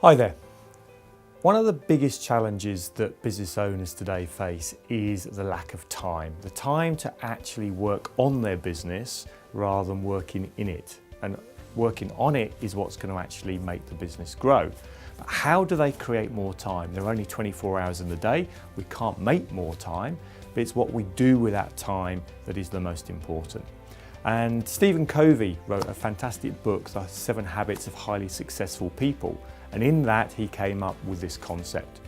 Hi there. One of the biggest challenges that business owners today face is the lack of time. The time to actually work on their business rather than working in it. And working on it is what's going to actually make the business grow. But how do they create more time? There are only 24 hours in the day. We can't make more time, but it's what we do with that time that is the most important. And Stephen Covey wrote a fantastic book, The 7 Habits of Highly Successful People. And in that, he came up with this concept.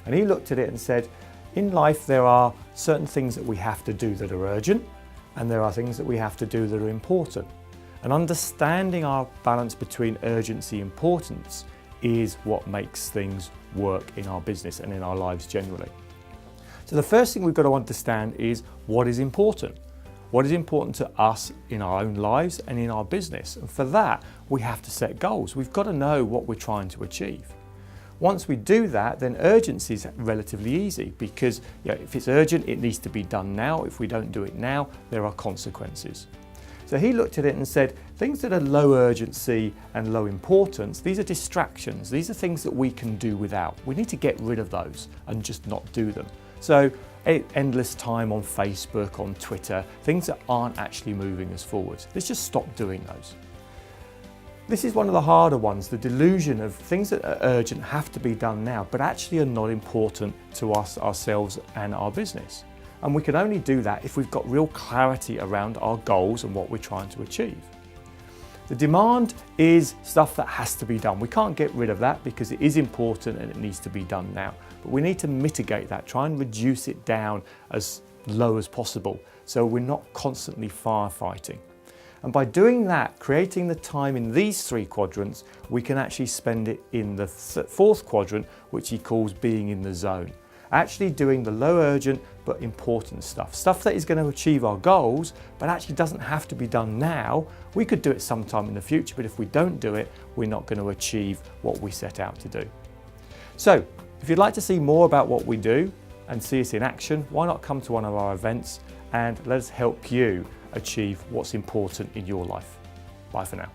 And he looked at it and said, in life, there are certain things that we have to do that are urgent, and there are things that we have to do that are important. And understanding our balance between urgency and importance is what makes things work in our business and in our lives generally. So the first thing we've got to understand is what is important. What is important to us in our own lives and in our business? And for that, we have to set goals. We've got to know what we're trying to achieve. Once we do that, then urgency is relatively easy because if it's urgent, it needs to be done now. If we don't do it now, there are consequences. So he looked at it and said, things that are low urgency and low importance, these are distractions. These are things that we can do without. We need to get rid of those and just not do them. So endless time on Facebook, on Twitter, things that aren't actually moving us forward. Let's just stop doing those. This is one of the harder ones, the delusion of things that are urgent have to be done now, but actually are not important to us, ourselves and our business. And we can only do that if we've got real clarity around our goals and what we're trying to achieve. The demand is stuff that has to be done. We can't get rid of that because it is important and it needs to be done now. But we need to mitigate that, try and reduce it down as low as possible so we're not constantly firefighting. And by doing that, creating the time in these 3 quadrants, we can actually spend it in the 4th quadrant, which he calls being in the zone. Actually doing the low urgent but important stuff that is going to achieve our goals but actually doesn't have to be done now. We could do it sometime in the future, but if we don't do it, we're not going to achieve what we set out to do. So if you'd like to see more about what we do and see us in action, why not come to one of our events and let us help you achieve what's important in your life. Bye for now.